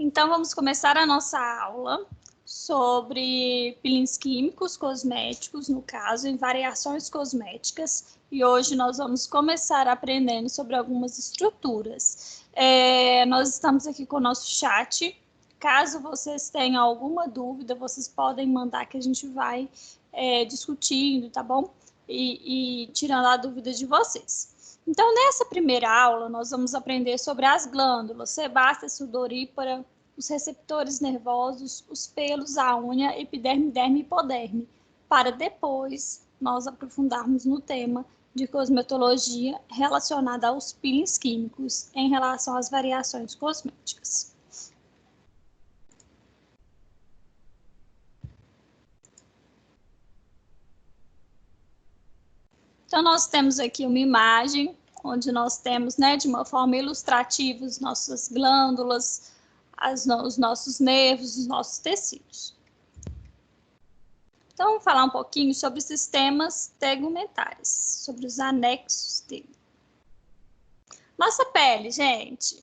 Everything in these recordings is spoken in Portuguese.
Então, vamos começar a nossa aula sobre peelings químicos cosméticos, no caso, em variações cosméticas. E hoje nós vamos começar aprendendo sobre algumas estruturas. Nós estamos aqui com o nosso chat. Caso vocês tenham alguma dúvida, vocês podem mandar que a gente vai discutindo, tá bom? E tirando a dúvida de vocês. Então, nessa primeira aula, nós vamos aprender sobre as glândulas, sebácea, sudorípara, os receptores nervosos, os pelos, a unha, epiderme, derme e hipoderme, para depois nós aprofundarmos no tema de cosmetologia relacionada aos peelings químicos em relação às variações cosméticas. Então, nós temos aqui uma imagem onde nós temos, de uma forma ilustrativa, as nossas glândulas, os nossos nervos, os nossos tecidos. Então, vamos falar um pouquinho sobre sistemas tegumentares, sobre os anexos dele. Nossa pele, gente,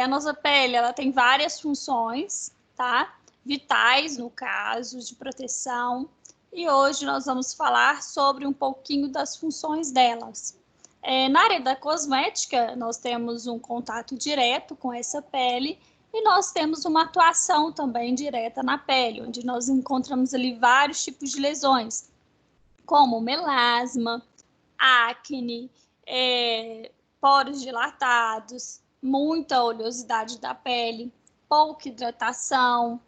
a nossa pele, ela tem várias funções, tá? Vitais, no caso, de proteção. E hoje nós vamos falar sobre um pouquinho das funções delas. Na área da cosmética, nós temos um contato direto com essa pele e nós temos uma atuação também direta na pele, onde nós encontramos ali vários tipos de lesões, como melasma, acne, poros dilatados, muita oleosidade da pele, pouca hidratação.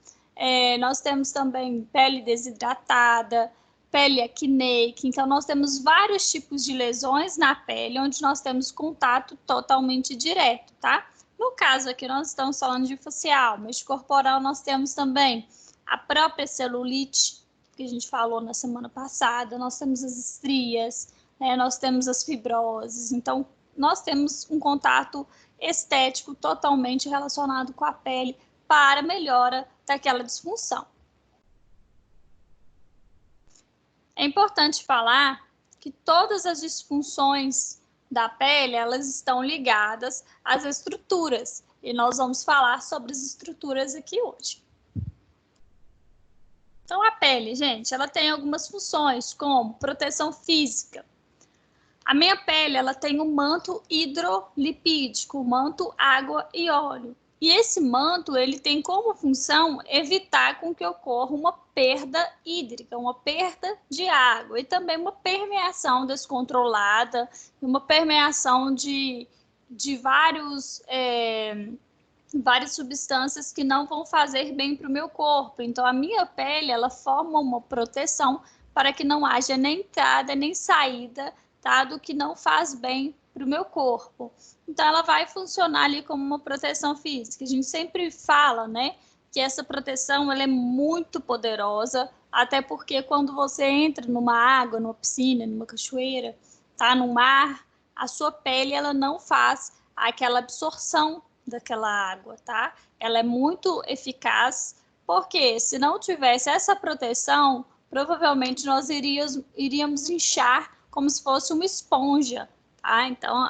Nós temos também pele desidratada, pele acneica. Então, nós temos vários tipos de lesões na pele, onde nós temos contato totalmente direto, tá? No caso aqui, nós estamos falando de facial, mas de corporal nós temos também a própria celulite, que a gente falou na semana passada, nós temos as estrias, nós temos as fibroses. Então, nós temos um contato estético totalmente relacionado com a pele para melhora daquela disfunção. É importante falar que todas as disfunções da pele, elas estão ligadas às estruturas, e nós vamos falar sobre as estruturas aqui hoje. Então, a pele, gente, ela tem algumas funções, como proteção física. A minha pele, ela tem um manto hidrolipídico, manto água e óleo. E esse manto, ele tem como função evitar com que ocorra uma perda hídrica, uma perda de água, e também uma permeação descontrolada, uma permeação de várias substâncias que não vão fazer bem para o meu corpo. Então, a minha pele, ela forma uma proteção para que não haja nem entrada nem saída, tá, do que não faz bem para o meu corpo. Então, ela vai funcionar ali como uma proteção física. A gente sempre fala, que essa proteção ela é muito poderosa, até porque quando você entra numa água, numa piscina, numa cachoeira, tá, no mar, a sua pele ela não faz aquela absorção daquela água, tá? Ela é muito eficaz, porque se não tivesse essa proteção, provavelmente nós iríamos inchar como se fosse uma esponja, tá? Então,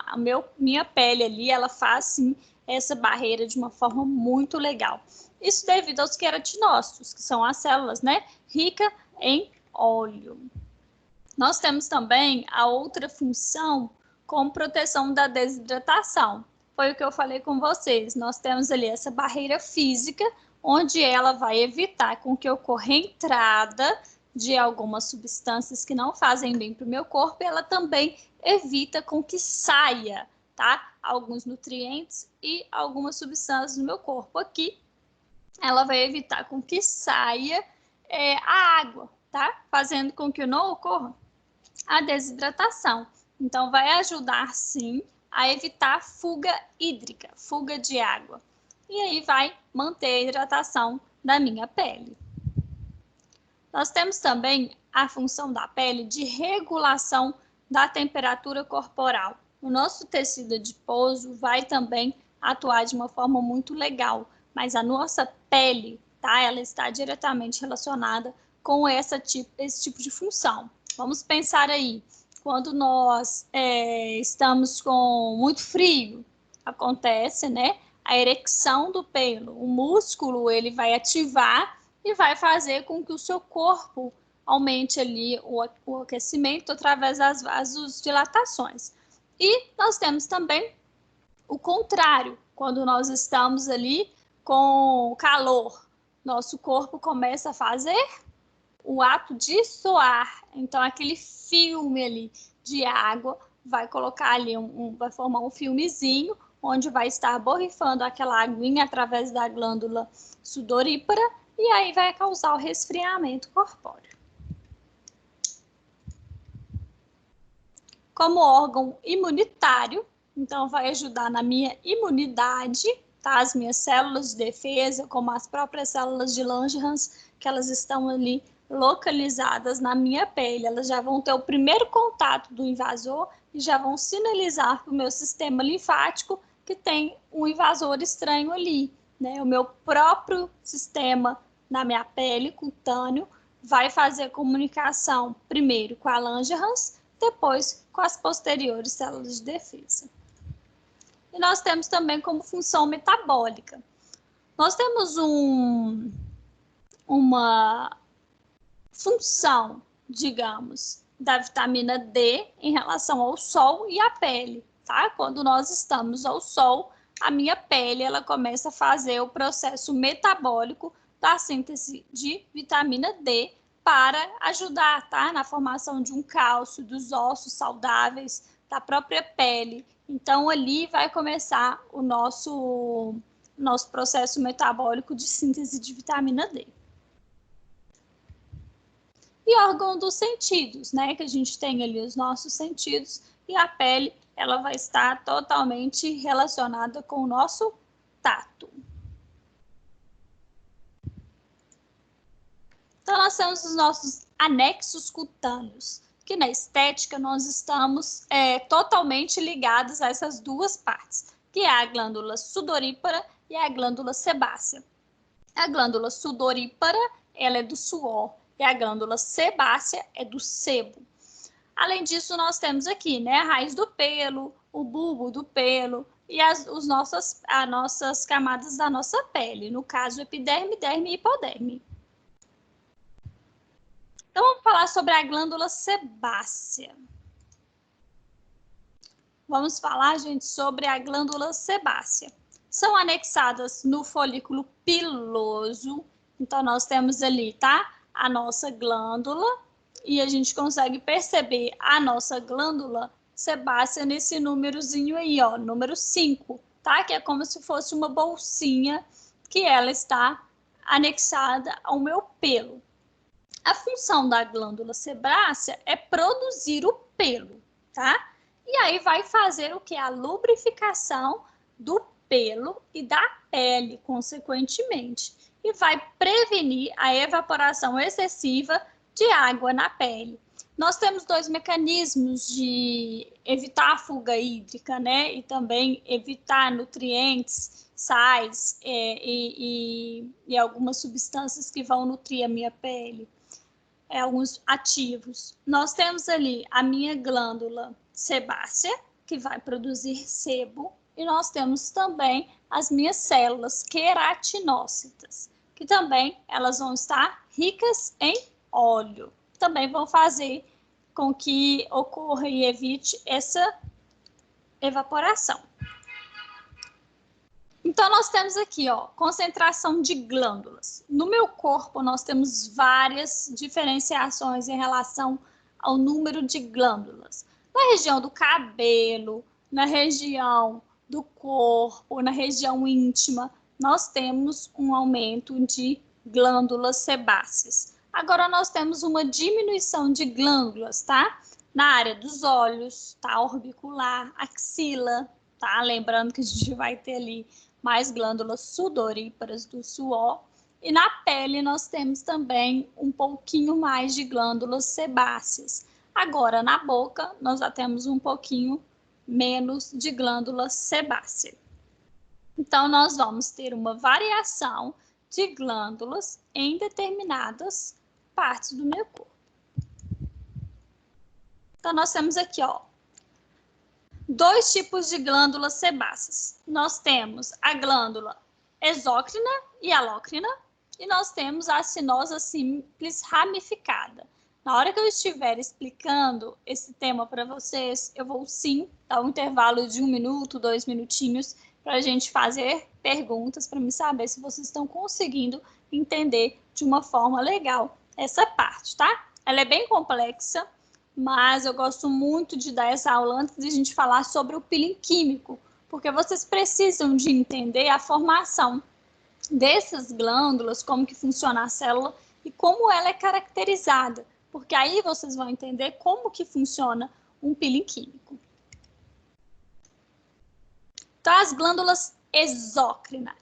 minha pele ali, ela faz, sim, essa barreira de uma forma muito legal. Isso devido aos queratinócitos, que são as células, rica em óleo. Nós temos também a outra função como proteção da desidratação. Foi o que eu falei com vocês. Nós temos ali essa barreira física, onde ela vai evitar com que ocorra entrada de algumas substâncias que não fazem bem para o meu corpo, e ela também evita com que saia, tá, alguns nutrientes e algumas substâncias do meu corpo. Aqui, ela vai evitar com que saia a água, tá, fazendo com que não ocorra a desidratação. Então, vai ajudar, sim, a evitar fuga hídrica, fuga de água. E aí vai manter a hidratação da minha pele. Nós temos também a função da pele de regulação da temperatura corporal. O nosso tecido adiposo vai também atuar de uma forma muito legal, mas a nossa pele, tá, ela está diretamente relacionada com esse tipo de função. Vamos pensar aí, quando nós estamos com muito frio, acontece, a erecção do pelo. O músculo, ele vai ativar e vai fazer com que o seu corpo aumente ali o aquecimento através das vasodilatações. E nós temos também o contrário, quando nós estamos ali com calor, nosso corpo começa a fazer o ato de suar. Então, aquele filme ali de água vai colocar ali, vai formar um filmezinho, onde vai estar borrifando aquela aguinha através da glândula sudorípara, e aí vai causar o resfriamento corpóreo. Como órgão imunitário, então vai ajudar na minha imunidade, tá? As minhas células de defesa, como as próprias células de Langerhans, que elas estão ali localizadas na minha pele, elas já vão ter o primeiro contato do invasor e já vão sinalizar para o meu sistema linfático que tem um invasor estranho ali, né? O meu próprio sistema na minha pele, cutâneo, vai fazer comunicação primeiro com a Langerhans, depois com as posteriores células de defesa. E nós temos também como função metabólica. Nós temos uma função, digamos, da vitamina D em relação ao sol e à pele, tá? Quando nós estamos ao sol, a minha pele ela começa a fazer o processo metabólico da síntese de vitamina D para ajudar, tá? Na formação de um cálcio, dos ossos saudáveis, da própria pele. Então, ali vai começar o nosso processo metabólico de síntese de vitamina D. E órgão dos sentidos, né? Que a gente tem ali os nossos sentidos e a pele, ela vai estar totalmente relacionada com o nosso tato. Então, nós temos os nossos anexos cutâneos, que na estética nós estamos totalmente ligados a essas duas partes, que é a glândula sudorípara e a glândula sebácea. A glândula sudorípara, ela é do suor, e a glândula sebácea é do sebo. Além disso, nós temos aqui, né, a raiz do pelo, o bulbo do pelo e as nossas camadas da nossa pele, no caso, epiderme, derme e hipoderme. Então, vamos falar sobre a glândula sebácea. Vamos falar, gente, sobre a glândula sebácea. São anexadas no folículo piloso. Então, nós temos ali, tá? A nossa glândula. E a gente consegue perceber a nossa glândula sebácea nesse númerozinho aí, ó, número 5, tá? Que é como se fosse uma bolsinha que ela está anexada ao meu pelo. A função da glândula sebácea é produzir o pelo, tá? E aí vai fazer o que? A lubrificação do pelo e da pele, consequentemente. E vai prevenir a evaporação excessiva de água na pele. Nós temos dois mecanismos de evitar a fuga hídrica, né? E também evitar nutrientes, sais e algumas substâncias que vão nutrir a minha pele. Alguns ativos. Nós temos ali a minha glândula sebácea, que vai produzir sebo, e nós temos também as minhas células queratinócitas, que também elas vão estar ricas em óleo. Também vão fazer com que ocorra e evite essa evaporação. Então, nós temos aqui, ó, concentração de glândulas. No meu corpo, nós temos várias diferenciações em relação ao número de glândulas. Na região do cabelo, na região do corpo, na região íntima, nós temos um aumento de glândulas sebáceas. Agora, nós temos uma diminuição de glândulas, tá? Na área dos olhos, tá? Orbicular, axila, tá? Lembrando que a gente vai ter ali mais glândulas sudoríparas do suor. E na pele nós temos também um pouquinho mais de glândulas sebáceas. Agora, na boca, nós já temos um pouquinho menos de glândula sebácea. Então, nós vamos ter uma variação de glândulas em determinadas partes do meu corpo. Então, nós temos aqui, ó, dois tipos de glândulas sebáceas. Nós temos a glândula exócrina e alócrina, e nós temos a acinosa simples ramificada. Na hora que eu estiver explicando esse tema para vocês, eu vou sim dar um intervalo de 1 minuto, 2 minutinhos, para a gente fazer perguntas, para me saber se vocês estão conseguindo entender de uma forma legal essa parte, tá? Ela é bem complexa, mas eu gosto muito de dar essa aula antes de a gente falar sobre o peeling químico, porque vocês precisam de entender a formação dessas glândulas, como que funciona a célula e como ela é caracterizada, porque aí vocês vão entender como que funciona um peeling químico. Então, as glândulas exócrinas,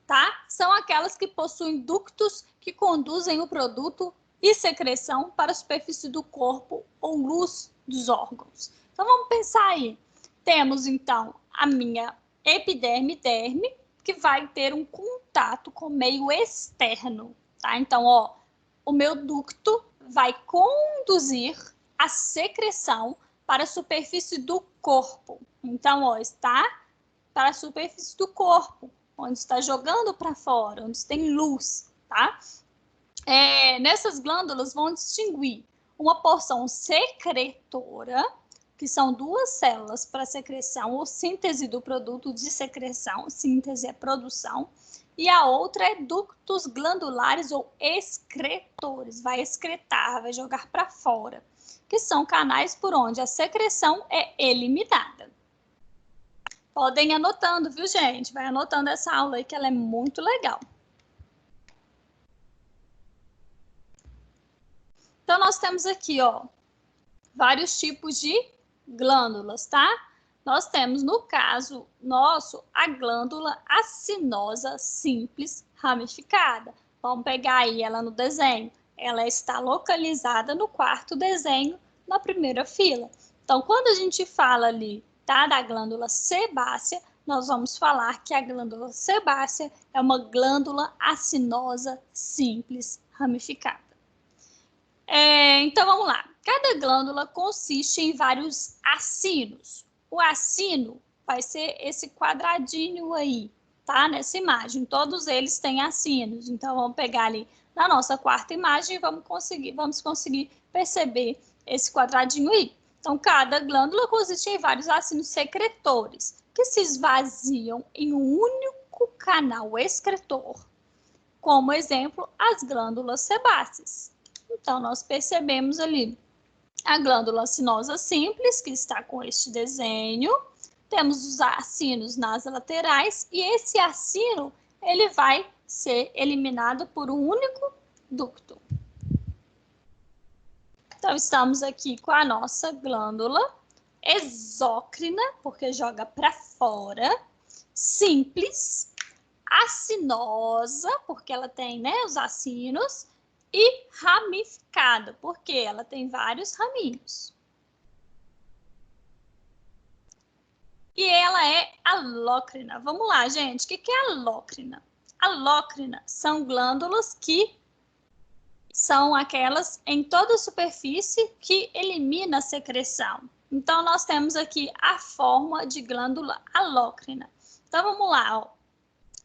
tá? São aquelas que possuem ductos que conduzem o produto e secreção para a superfície do corpo ou luz dos órgãos. Então, vamos pensar aí. Temos, então, a minha epiderme, derme, que vai ter um contato com o meio externo, tá? Então, ó, o meu ducto vai conduzir a secreção para a superfície do corpo. Então, ó, está para a superfície do corpo, onde está jogando para fora, onde tem luz, tá? Nessas glândulas vão distinguir uma porção secretora, que são duas células para secreção ou síntese do produto de secreção, síntese é produção, e a outra é ductos glandulares ou excretores, vai excretar, vai jogar para fora, que são canais por onde a secreção é eliminada. Podem ir anotando, viu, gente? Vai anotando essa aula aí que ela é muito legal. Então, nós temos aqui, ó, vários tipos de glândulas, tá? Nós temos, no caso nosso, a glândula acinosa simples ramificada. Vamos pegar aí ela no desenho. Ela está localizada no quarto desenho, na primeira fila. Então, quando a gente fala ali, tá, da glândula sebácea, nós vamos falar que a glândula sebácea é uma glândula acinosa simples ramificada. Então, vamos lá. Cada glândula consiste em vários acinos. O acino vai ser esse quadradinho aí, tá? Nessa imagem. Todos eles têm acinos. Então, vamos pegar ali na nossa quarta imagem e vamos conseguir perceber esse quadradinho aí. Então, cada glândula consiste em vários acinos secretores, que se esvaziam em um único canal excretor. Como exemplo, as glândulas sebáceas. Então, nós percebemos ali a glândula acinosa simples, que está com este desenho. Temos os acinos nas laterais e esse acino, ele vai ser eliminado por um único ducto. Então, estamos aqui com a nossa glândula exócrina, porque joga para fora, simples, acinosa, porque ela tem, né, os acinos, e ramificada, porque ela tem vários raminhos. E ela é alócrina. Vamos lá, gente. O que é alócrina? Alócrina são glândulas que são aquelas em toda a superfície que elimina a secreção. Então, nós temos aqui a forma de glândula alócrina. Então, vamos lá, ó.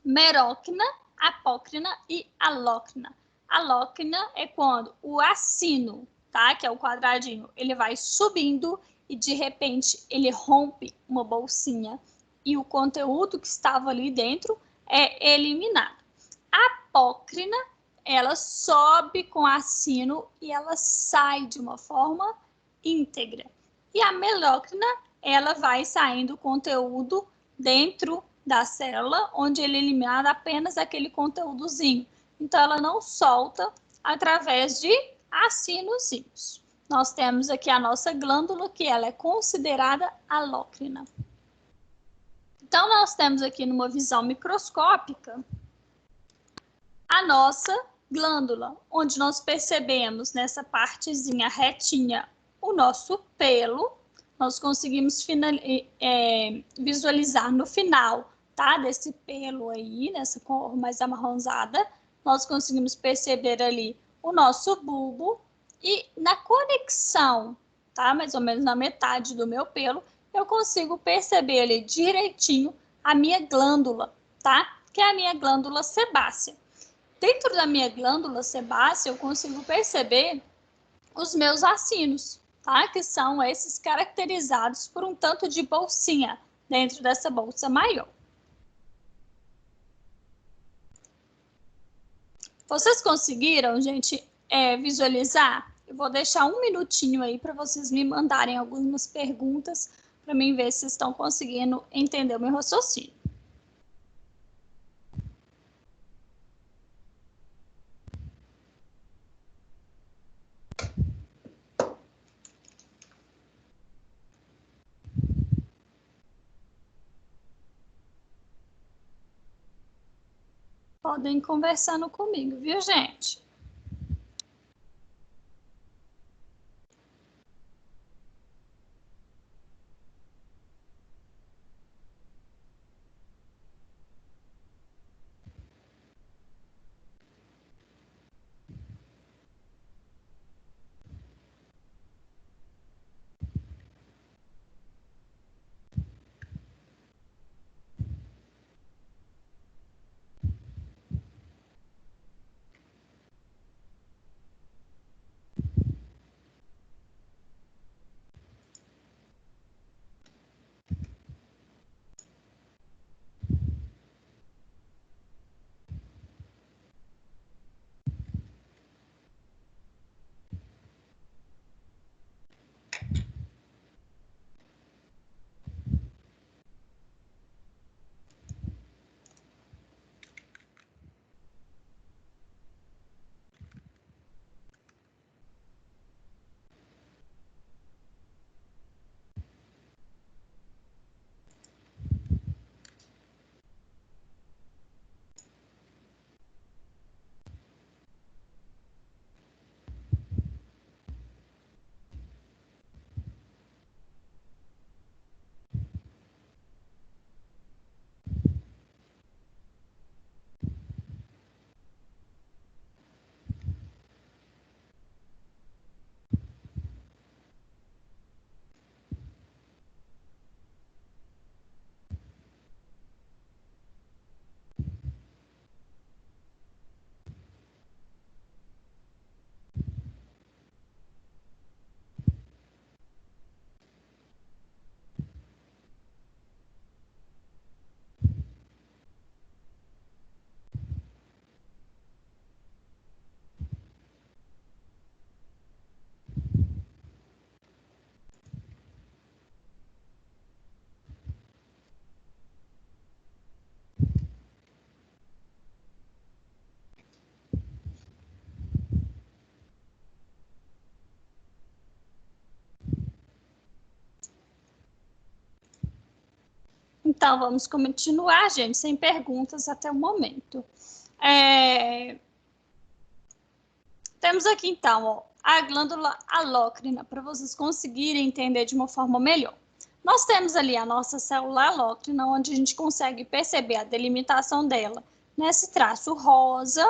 Merócrina, apócrina e alócrina. Alócrina é quando o acino, tá? Que é o quadradinho, ele vai subindo e de repente ele rompe uma bolsinha e o conteúdo que estava ali dentro é eliminado. A apócrina, ela sobe com acino e ela sai de uma forma íntegra. E a melócrina, ela vai saindo o conteúdo dentro da célula, onde ele é eliminado apenas aquele conteúdozinho. Então, ela não solta através de acinozinhos. Nós temos aqui a nossa glândula, que ela é considerada alócrina. Então, nós temos aqui numa visão microscópica a nossa glândula, onde nós percebemos nessa partezinha retinha o nosso pelo. Nós conseguimos visualizar no final, tá, desse pelo aí, nessa cor mais amarronzada, nós conseguimos perceber ali o nosso bulbo e na conexão tá? Mais ou menos na metade do meu pelo, eu consigo perceber ali direitinho a minha glândula, tá? Que é a minha glândula sebácea. Dentro da minha glândula sebácea, eu consigo perceber os meus acinos, tá? Que são esses caracterizados por um tanto de bolsinha dentro dessa bolsa maior. Vocês conseguiram, gente, visualizar? Eu vou deixar um minutinho aí para vocês me mandarem algumas perguntas para mim ver se estão conseguindo entender o meu raciocínio. Podem ir conversando comigo, viu, gente? Então, vamos continuar, gente, sem perguntas até o momento. Temos aqui, então, ó, a glândula alócrina, para vocês conseguirem entender de uma forma melhor. Nós temos ali a nossa célula alócrina, onde a gente consegue perceber a delimitação dela nesse traço rosa.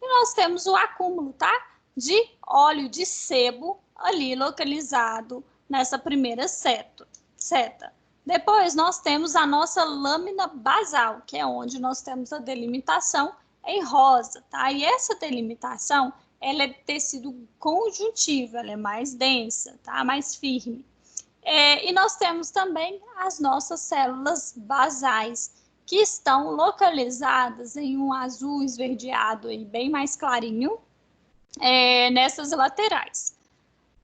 E nós temos o acúmulo, tá? De óleo de sebo ali localizado nessa primeira seta. Depois, nós temos a nossa lâmina basal, que é onde nós temos a delimitação em rosa, tá? E essa delimitação, ela é de tecido conjuntivo, ela é mais densa, tá? Mais firme. E nós temos também as nossas células basais, que estão localizadas em um azul esverdeado aí, bem mais clarinho, nessas laterais.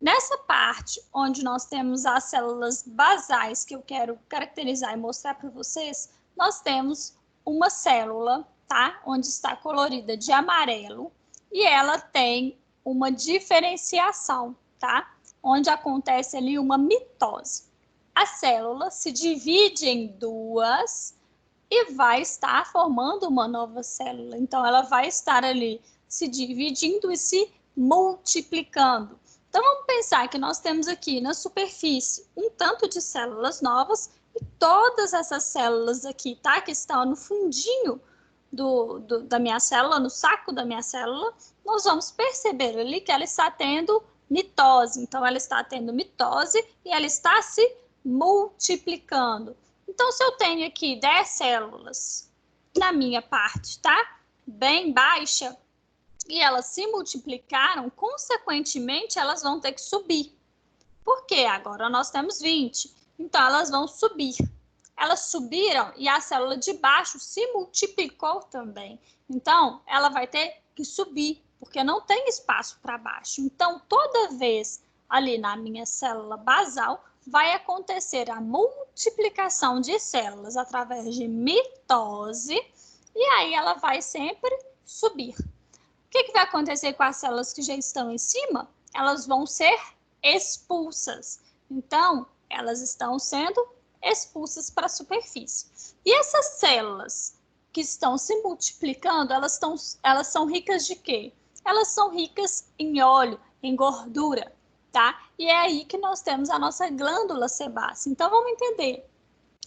Nessa parte onde nós temos as células basais, que eu quero caracterizar e mostrar para vocês, nós temos uma célula, tá? Onde está colorida de amarelo, e ela tem uma diferenciação, tá? Onde acontece ali uma mitose. A célula se divide em duas e vai estar formando uma nova célula. Então, ela vai estar ali se dividindo e se multiplicando. Então, vamos pensar que nós temos aqui na superfície um tanto de células novas e todas essas células aqui, tá? Que estão no fundinho da minha célula, no saco da minha célula, nós vamos perceber ali que ela está tendo mitose. Então, ela está tendo mitose e ela está se multiplicando. Então, se eu tenho aqui 10 células na minha parte, tá? Bem baixa, e elas se multiplicaram, consequentemente, elas vão ter que subir. Por quê? Agora nós temos 20. Então, elas vão subir. Elas subiram e a célula de baixo se multiplicou também. Então, ela vai ter que subir, porque não tem espaço para baixo. Então, toda vez ali na minha célula basal, vai acontecer a multiplicação de células através de mitose, e aí ela vai sempre subir. O que vai acontecer com as células que já estão em cima? Elas vão ser expulsas. Então, elas estão sendo expulsas para a superfície. E essas células que estão se multiplicando, elas são ricas de quê? Elas são ricas em óleo, em gordura, tá? E é aí que nós temos a nossa glândula sebácea. Então, vamos entender.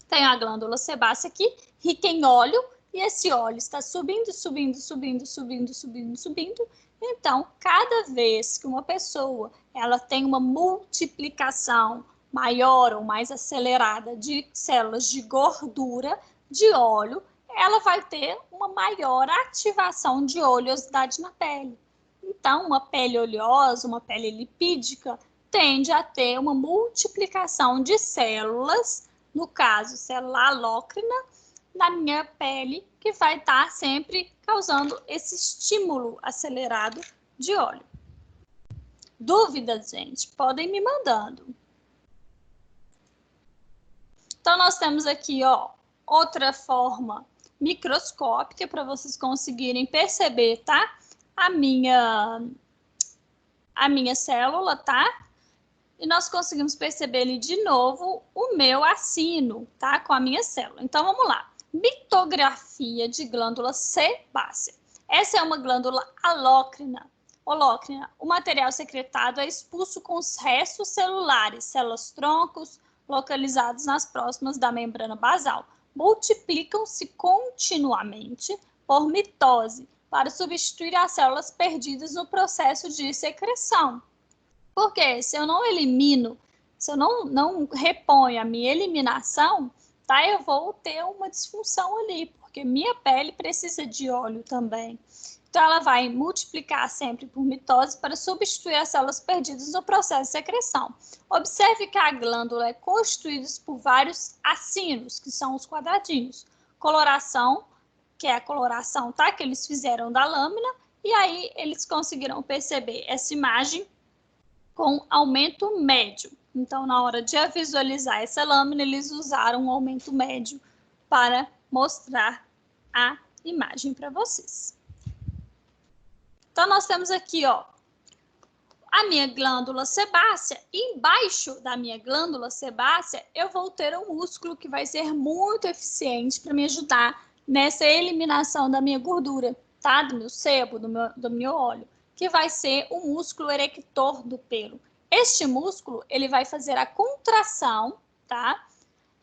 Tem a glândula sebácea aqui, rica em óleo, e esse óleo está subindo, subindo, subindo, subindo, subindo, subindo. Então, cada vez que uma pessoa ela tem uma multiplicação maior ou mais acelerada de células de gordura, de óleo, ela vai ter uma maior ativação de oleosidade na pele. Então, uma pele oleosa, uma pele lipídica, tende a ter uma multiplicação de células, no caso, célula alócrina, na minha pele, que vai estar sempre causando esse estímulo acelerado de óleo. Dúvidas, gente? Podem me mandando. Então, nós temos aqui, ó, outra forma microscópica para vocês conseguirem perceber, tá? A minha célula, tá? E nós conseguimos perceber ali de novo o meu acino, tá? Com a minha célula. Então, vamos lá. Mitografia de glândula sebácea. Essa é uma glândula holócrina. O material secretado é expulso com os restos celulares, células-troncos, localizados nas próximas da membrana basal. Multiplicam-se continuamente por mitose para substituir as células perdidas no processo de secreção. Porque se eu não elimino, se eu não reponho a minha eliminação, tá? Eu vou ter uma disfunção ali, porque minha pele precisa de óleo também. Então, ela vai multiplicar sempre por mitose para substituir as células perdidas no processo de secreção. Observe que a glândula é constituída por vários acinos, que são os quadradinhos. Coloração, que é a coloração, tá? Que eles fizeram da lâmina, e aí eles conseguiram perceber essa imagem com aumento médio. Então, na hora de visualizar essa lâmina, eles usaram um aumento médio para mostrar a imagem para vocês. Então, nós temos aqui, ó, a minha glândula sebácea. E embaixo da minha glândula sebácea, eu vou ter um músculo que vai ser muito eficiente para me ajudar nessa eliminação da minha gordura, tá? Do meu sebo, do meu óleo, que vai ser o músculo erector do pelo. Este músculo, ele vai fazer a contração, tá?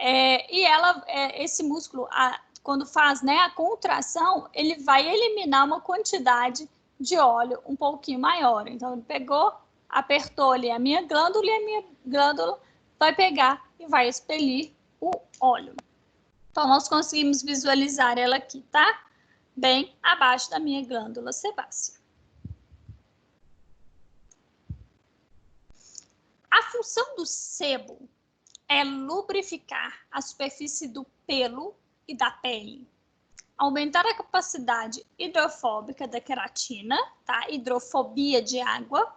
Esse músculo, quando faz, né, a contração, ele vai eliminar uma quantidade de óleo um pouquinho maior. Então, ele pegou, apertou ali a minha glândula e a minha glândula vai pegar e vai expelir o óleo. Então, nós conseguimos visualizar ela aqui, tá? Bem abaixo da minha glândula sebácea. A função do sebo é lubrificar a superfície do pelo e da pele, aumentar a capacidade hidrofóbica da queratina, tá? Hidrofobia de água,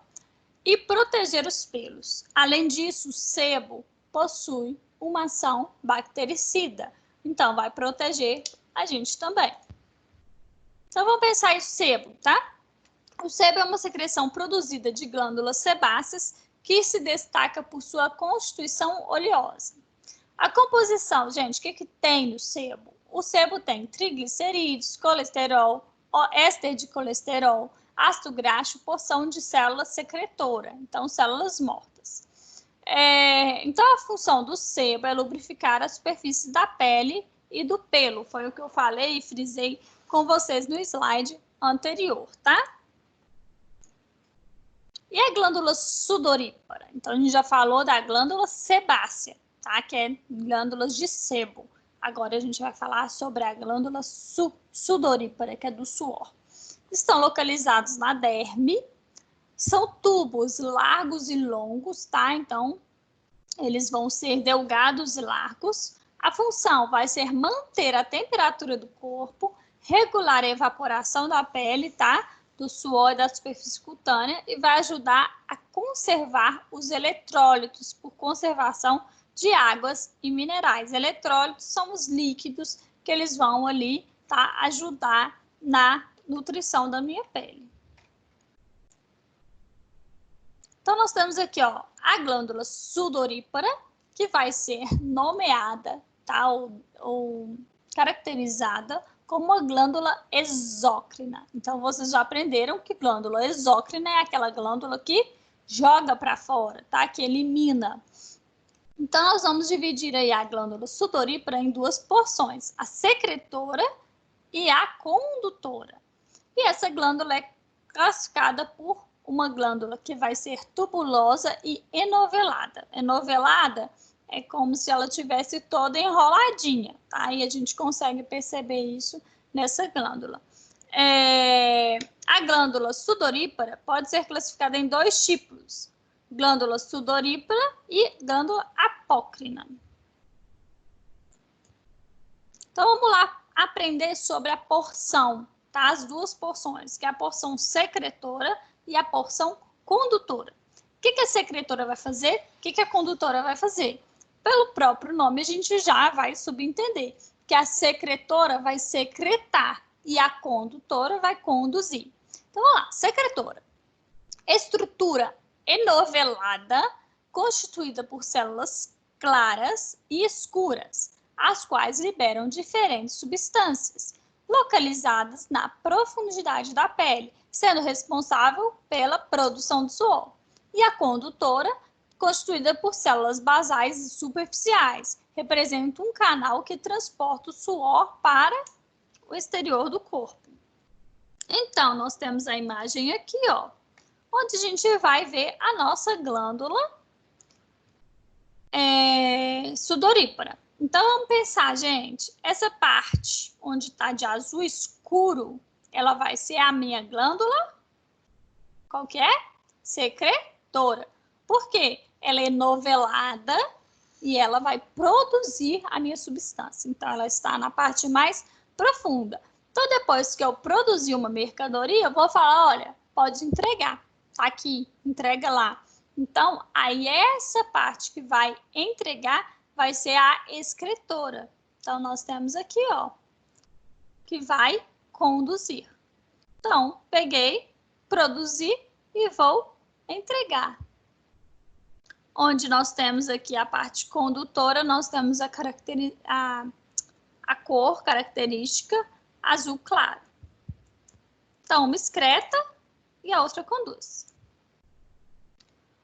e proteger os pelos. Além disso, o sebo possui uma ação bactericida, então vai proteger a gente também. Então, vamos pensar em sebo, tá? O sebo é uma secreção produzida de glândulas sebáceas que se destaca por sua constituição oleosa. A composição, gente, o que tem no sebo? O sebo tem triglicerídeos, colesterol, éster de colesterol, ácido graxo, porção de célula secretora, então células mortas. Então, a função do sebo é lubrificar a superfície da pele e do pelo. Foi o que eu falei e frisei com vocês no slide anterior, tá? E a glândula sudorípara? Então, a gente já falou da glândula sebácea, tá? Que é glândulas de sebo. Agora, a gente vai falar sobre a glândula sudorípara, que é do suor. Estão localizados na derme. São tubos largos e longos, tá? Então, eles vão ser delgados e largos. A função vai ser manter a temperatura do corpo, regular a evaporação da pele, tá? Do suor e da superfície cutânea e vai ajudar a conservar os eletrólitos por conservação de águas e minerais. Eletrólitos são os líquidos que eles vão ali, tá? Ajudar na nutrição da minha pele. Então, nós temos aqui, ó, a glândula sudorípara, que vai ser nomeada, tá? Ou caracterizada como uma glândula exócrina. Então, vocês já aprenderam que glândula exócrina é aquela glândula que joga para fora, tá? Que elimina. Então, nós vamos dividir aí a glândula sudorípara em duas porções, a secretora e a condutora. E essa glândula é classificada por uma glândula que vai ser tubulosa e enovelada. Enovelada é como se ela tivesse toda enroladinha, tá? E a gente consegue perceber isso nessa glândula. A glândula sudorípara pode ser classificada em dois tipos, glândula sudorípara e glândula apócrina. Então, vamos lá aprender sobre a porção, tá? As duas porções, que é a porção secretora e a porção condutora. O que a secretora vai fazer? O que a condutora vai fazer? Pelo próprio nome, a gente já vai subentender que a secretora vai secretar e a condutora vai conduzir. Então, vamos lá. Secretora. Estrutura enovelada, constituída por células claras e escuras, as quais liberam diferentes substâncias, localizadas na profundidade da pele, sendo responsável pela produção de suor. E a condutora, constituída por células basais e superficiais, representa um canal que transporta o suor para o exterior do corpo. Então, nós temos a imagem aqui, ó, onde a gente vai ver a nossa glândula sudorípara. Então, vamos pensar, gente, essa parte onde está de azul escuro, ela vai ser a minha glândula, qual que é? Secretora. Por quê? Ela é enovelada e ela vai produzir a minha substância. Então, ela está na parte mais profunda. Então, depois que eu produzir uma mercadoria, eu vou falar, olha, pode entregar. Tá aqui, entrega lá. Então, aí essa parte que vai entregar vai ser a excretora. Então, nós temos aqui, ó, que vai conduzir. Então, peguei, produzi e vou entregar. Onde nós temos aqui a parte condutora, nós temos a cor característica azul claro. Então, uma excreta e a outra conduz.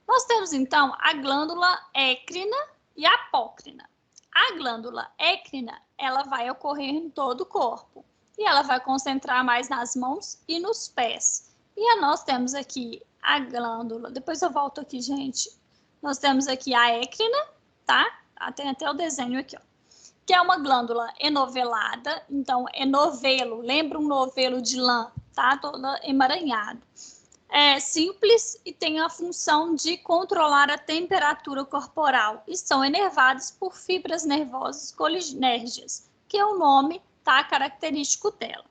Nós temos, então, a glândula écrina e apócrina. A glândula écrina, ela vai ocorrer em todo o corpo. E ela vai concentrar mais nas mãos e nos pés. E nós temos aqui a glândula... Depois eu volto aqui, gente. Nós temos aqui a écrina, tá? Tem até o desenho aqui, ó. Que é uma glândula enovelada. Então, enovelo. Lembra um novelo de lã, tá? Toda emaranhada. É simples e tem a função de controlar a temperatura corporal e são enervados por fibras nervosas colinérgias, que é o nome, tá, característico dela.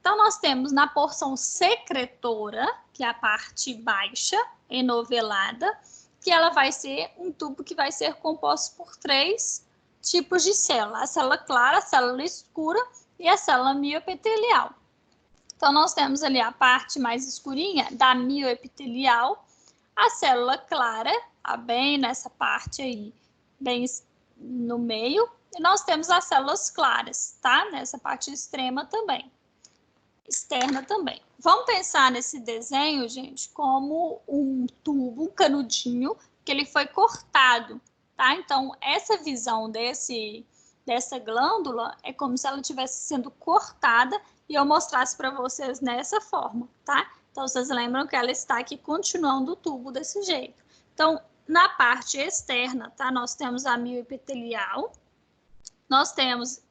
Então, nós temos na porção secretora, que é a parte baixa, enovelada, que ela vai ser um tubo que vai ser composto por 3 tipos de célula. A célula clara, a célula escura e a célula mioepitelial. Então, nós temos ali a parte mais escurinha da mioepitelial, a célula clara, tá bem nessa parte aí, bem no meio, e nós temos as células claras, tá? Nessa parte extrema também, externa também. Vamos pensar nesse desenho, gente, como um tubo, um canudinho, que ele foi cortado, tá? Então, essa visão dessa glândula é como se ela estivesse sendo cortada e eu mostrasse para vocês nessa forma, tá? Então, vocês lembram que ela está aqui continuando o tubo desse jeito. Então, na parte externa, tá? Nós temos a mioepitelial, nós temos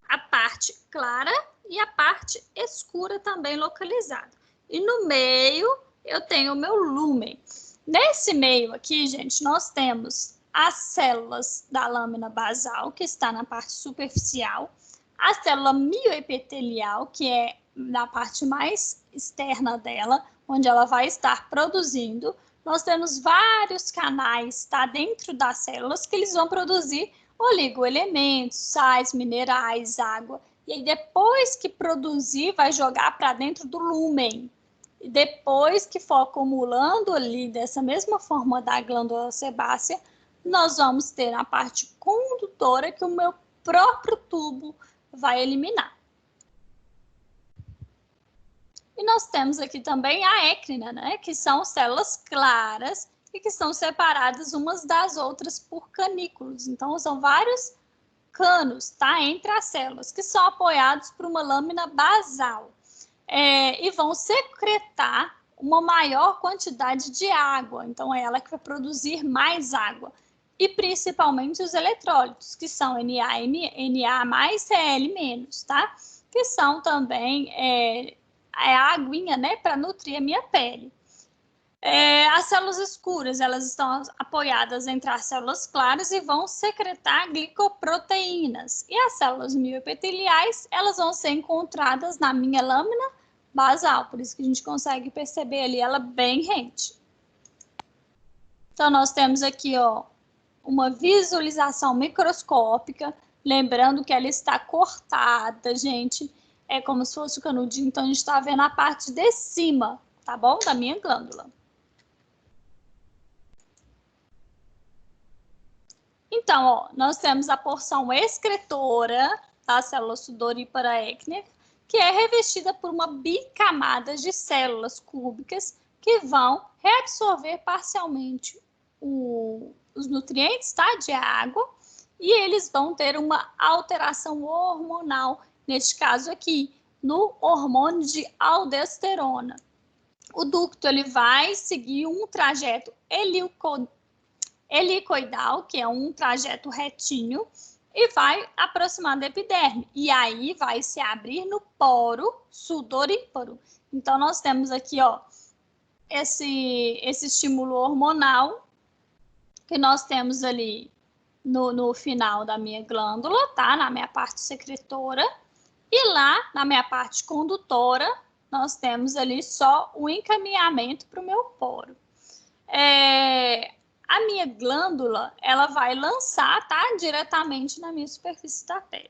a parte clara e a parte escura também localizada. E no meio, eu tenho o meu lúmen. Nesse meio aqui, gente, nós temos as células da lâmina basal, que está na parte superficial, a célula mioepitelial, que é na parte mais externa dela, onde ela vai estar produzindo. Nós temos vários canais, tá, dentro das células, que eles vão produzir oligoelementos, sais, minerais, água. E aí, depois que produzir, vai jogar para dentro do lúmen. E depois que for acumulando ali, dessa mesma forma da glândula sebácea, nós vamos ter a parte condutora que o meu próprio tubo vai eliminar. E nós temos aqui também a écrina, né? Que são células claras e que são separadas umas das outras por canículos. Então, são vários canos, tá? Entre as células, que são apoiados por uma lâmina basal. E vão secretar uma maior quantidade de água. Então, é ela que vai produzir mais água. E principalmente os eletrólitos, que são Na+, Cl-, tá? Que são também a aguinha, né, para nutrir a minha pele. As células escuras, elas estão apoiadas entre as células claras e vão secretar glicoproteínas. E as células mioepiteliais, elas vão ser encontradas na minha lâmina basal, por isso que a gente consegue perceber ali ela bem rente. Então, nós temos aqui, ó, uma visualização microscópica, lembrando que ela está cortada, gente, é como se fosse o canudinho, então a gente está vendo a parte de cima, tá bom? Da minha glândula. Então, ó, nós temos a porção excretora da célula sudorípara écnica, que é revestida por uma bicamada de células cúbicas que vão reabsorver parcialmente os nutrientes, tá, de água, e eles vão ter uma alteração hormonal, neste caso aqui, no hormônio de aldosterona. O ducto ele vai seguir um trajeto helicoidal, que é um trajeto retinho, e vai aproximar da epiderme. E aí vai se abrir no poro sudoríparo. Então, nós temos aqui, ó, esse estímulo hormonal que nós temos ali no final da minha glândula, tá? Na minha parte secretora. E lá, na minha parte condutora, nós temos ali só o encaminhamento para o meu poro. A minha glândula, ela vai lançar, tá? Diretamente na minha superfície da pele.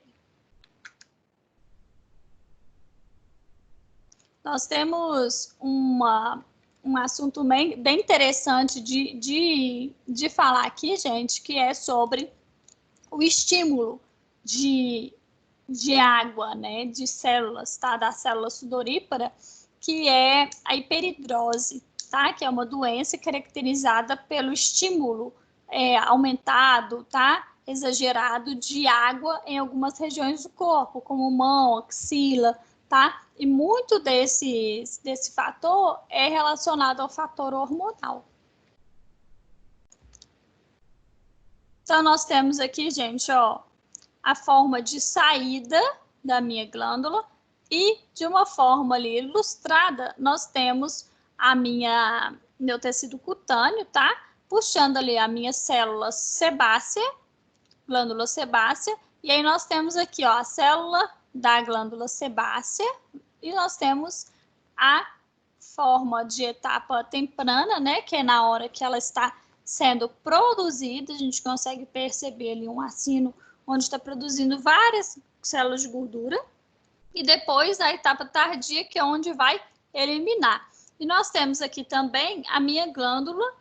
Nós temos um assunto bem interessante de falar aqui, gente, que é sobre o estímulo de água, né? De células, tá? Da célula sudorípara, que é a hiperidrose. Tá? Que é uma doença caracterizada pelo estímulo aumentado, tá? Exagerado de água em algumas regiões do corpo, como mão, axila, tá? E muito desse fator é relacionado ao fator hormonal. Então, nós temos aqui, gente, ó, a forma de saída da minha glândula e de uma forma ali ilustrada, nós temos meu tecido cutâneo, tá? Puxando ali a minha célula sebácea, glândula sebácea, e aí nós temos aqui, ó, a célula da glândula sebácea, e nós temos a forma de etapa temprana, né? Que é na hora que ela está sendo produzida, a gente consegue perceber ali um acino onde está produzindo várias células de gordura, e depois a etapa tardia, que é onde vai eliminar. E nós temos aqui também a minha glândula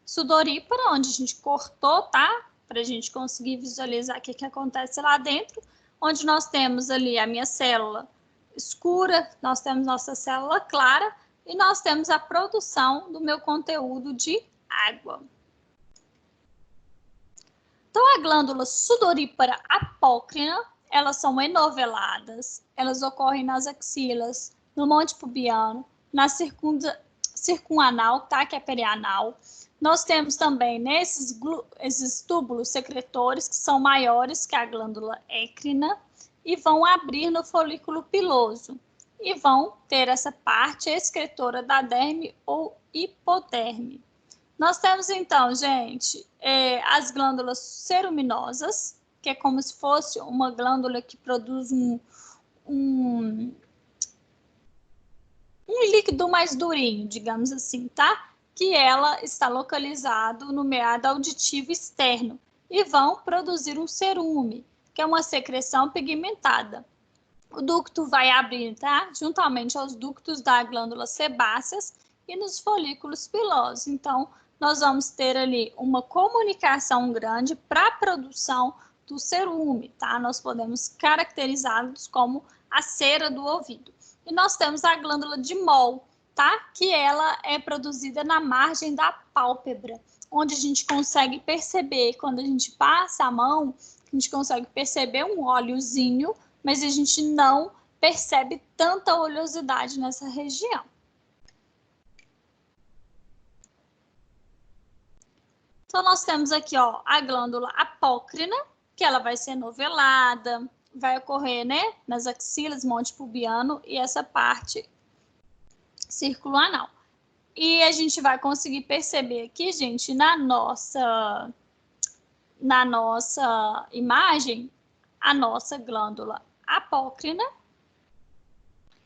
sudorípara, onde a gente cortou, tá? Para a gente conseguir visualizar o que acontece lá dentro, onde nós temos ali a minha célula escura, nós temos nossa célula clara e nós temos a produção do meu conteúdo de água. Então, a glândula sudorípara apócrina, elas são enoveladas, elas ocorrem nas axilas, no monte pubiano, na circunanal, tá? Que é perianal. Nós temos também esses túbulos secretores, que são maiores que a glândula écrina, e vão abrir no folículo piloso, e vão ter essa parte excretora da derme ou hipoderme. Nós temos, então, gente, as glândulas ceruminosas, que é como se fosse uma glândula que produz um líquido mais durinho, digamos assim, tá? Que ela está localizado no meado auditivo externo e vão produzir um cerume, que é uma secreção pigmentada. O ducto vai abrir, tá? Juntamente aos ductos da glândula sebáceas e nos folículos pilosos. Então, nós vamos ter ali uma comunicação grande para a produção do cerume, tá? Nós podemos caracterizá-los como a cera do ouvido. E nós temos a glândula de Moll, tá? Que ela é produzida na margem da pálpebra, onde a gente consegue perceber, quando a gente passa a mão, a gente consegue perceber um óleozinho, mas a gente não percebe tanta oleosidade nessa região. Então, nós temos aqui, ó, a glândula apócrina, que ela vai ser novelada, vai ocorrer, né, nas axilas, monte pubiano e essa parte círculo anal. E a gente vai conseguir perceber aqui, gente, na nossa imagem, a nossa glândula apócrina,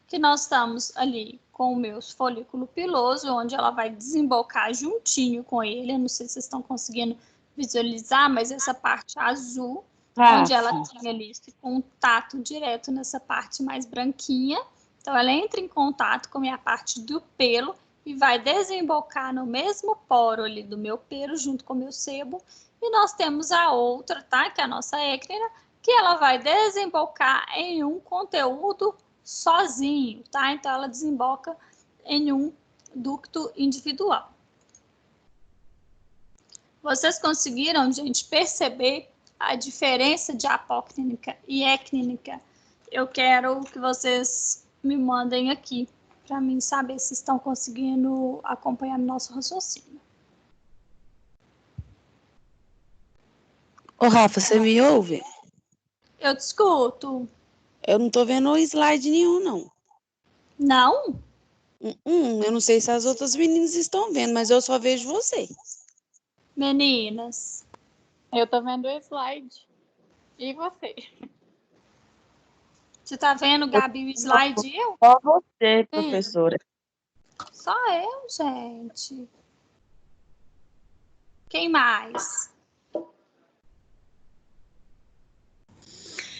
que nós estamos ali com o meu folículo piloso, onde ela vai desembocar juntinho com ele. Eu não sei se vocês estão conseguindo visualizar, mas essa parte azul, onde ela tem ali esse contato direto nessa parte mais branquinha. Então, ela entra em contato com a minha parte do pelo e vai desembocar no mesmo poro ali do meu pelo, junto com o meu sebo. E nós temos a outra, tá? Que é a nossa écrina, que ela vai desembocar em um conteúdo sozinho, tá? Então, ela desemboca em um ducto individual. Vocês conseguiram, gente, perceber a diferença de apócrinica e écnica? Eu quero que vocês me mandem aqui, para mim saber se estão conseguindo acompanhar nosso raciocínio. Ô, Rafa, você me ouve? Eu te escuto. Eu não tô vendo slide nenhum, não. Não? Eu não sei se as outras meninas estão vendo, mas eu só vejo você. Meninas. Eu tô vendo o slide. E você? Você tá vendo, Gabi, o slide e eu? Só você, professora. Só eu, gente. Quem mais?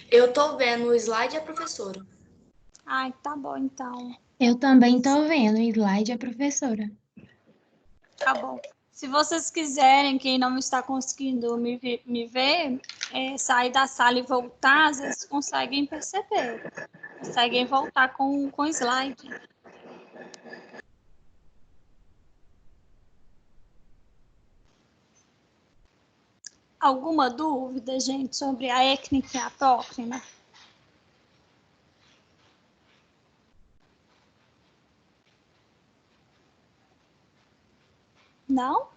Eu tô vendo o slide e a professora. Ai, tá bom, então. Eu também tô vendo o slide a professora. Tá bom. Se vocês quiserem, quem não está conseguindo me ver, sair da sala e voltar, às vezes conseguem perceber. Conseguem voltar com o slide. Alguma dúvida, gente, sobre a écnica e a apócrina? Não?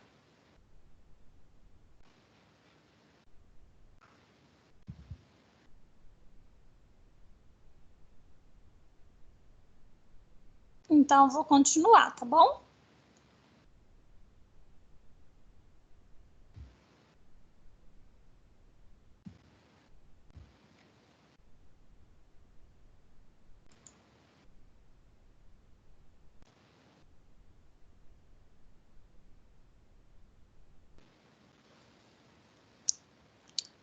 Então, eu vou continuar, tá bom?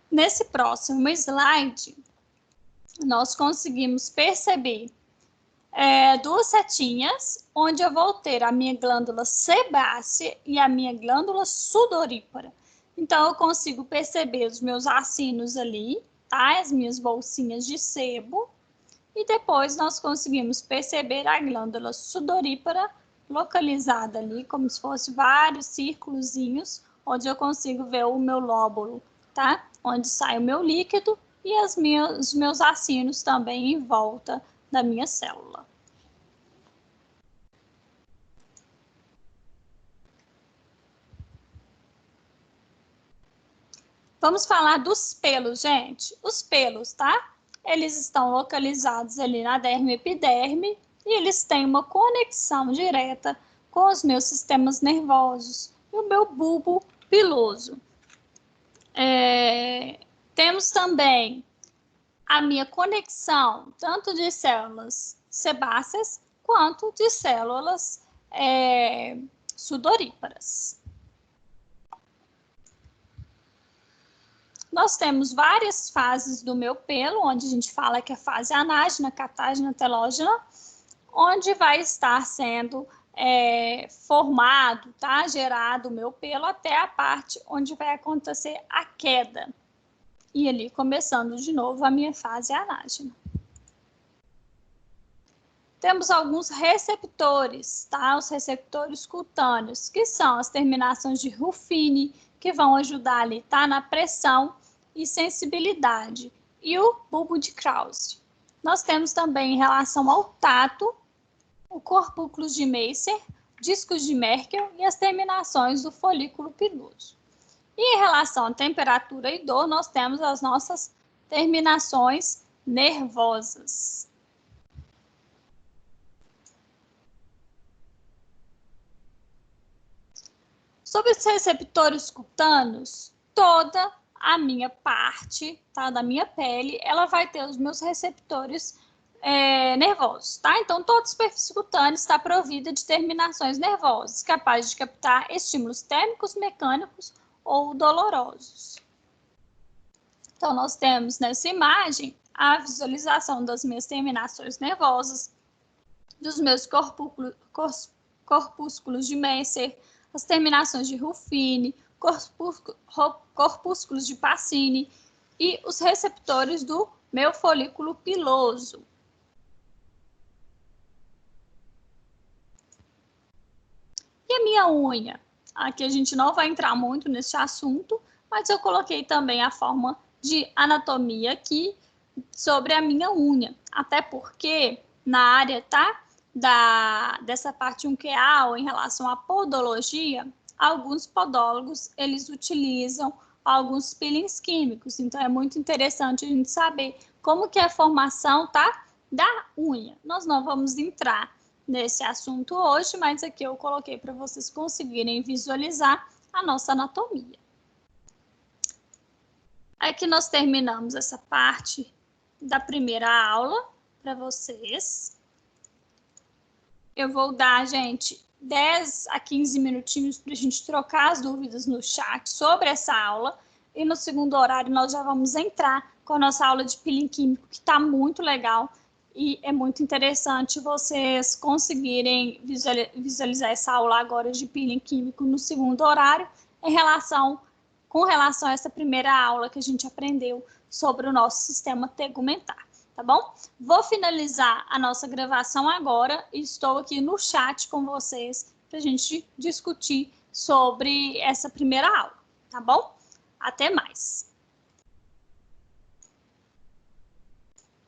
Nesse próximo slide, nós conseguimos perceber duas setinhas, onde eu vou ter a minha glândula sebácea e a minha glândula sudorípara. Então, eu consigo perceber os meus acinos ali, tá? As minhas bolsinhas de sebo. E depois nós conseguimos perceber a glândula sudorípara localizada ali, como se fosse vários círculozinhos, onde eu consigo ver o meu lóbulo, tá? Onde sai o meu líquido e os meus acinos também em volta da minha célula. Vamos falar dos pelos, gente. Os pelos, tá? Eles estão localizados ali na derme e epiderme e eles têm uma conexão direta com os meus sistemas nervosos e o meu bulbo piloso. Temos também a minha conexão tanto de células sebáceas quanto de células sudoríparas. Nós temos várias fases do meu pelo, onde a gente fala que é a fase anágena, catágena, telógena, onde vai estar sendo formado, tá? Gerado o meu pelo até a parte onde vai acontecer a queda. E ali começando de novo a minha fase anágena. Temos alguns receptores, tá? Os receptores cutâneos, que são as terminações de Ruffini, que vão ajudar ali, tá? Na pressão e sensibilidade. E o bulbo de Krause. Nós temos também em relação ao tato, o corpúsculos de Meissner, discos de Merkel e as terminações do folículo piloso. E em relação à temperatura e dor, nós temos as nossas terminações nervosas. Sobre os receptores cutâneos, toda a minha parte, tá, da minha pele, ela vai ter os meus receptores nervosos, tá? Então, toda a superfície cutânea está provida de terminações nervosas, capazes de captar estímulos térmicos, mecânicos ou dolorosos. Então, nós temos nessa imagem a visualização das minhas terminações nervosas, dos meus corpúsculos de Meissner, as terminações de Ruffini, corpúsculos de Pacini e os receptores do meu folículo piloso. E a minha unha? Aqui a gente não vai entrar muito nesse assunto, mas eu coloquei também a forma de anatomia aqui sobre a minha unha. Até porque na área, tá? Dessa parte unqueal, em relação à podologia, alguns podólogos, eles utilizam alguns peelings químicos. Então, é muito interessante a gente saber como que é a formação, tá? Da unha. Nós não vamos entrar nesse assunto hoje, mas aqui eu coloquei para vocês conseguirem visualizar a nossa anatomia. Aqui nós terminamos essa parte da primeira aula para vocês. Eu vou dar, gente, 10 a 15 minutinhos para a gente trocar as dúvidas no chat sobre essa aula. E no segundo horário nós já vamos entrar com a nossa aula de peeling químico, que está muito legal. E é muito interessante vocês conseguirem visualizar essa aula agora de peeling químico no segundo horário, com relação a essa primeira aula que a gente aprendeu sobre o nosso sistema tegumentar. Tá bom? Vou finalizar a nossa gravação agora e estou aqui no chat com vocês para a gente discutir sobre essa primeira aula, tá bom? Até mais!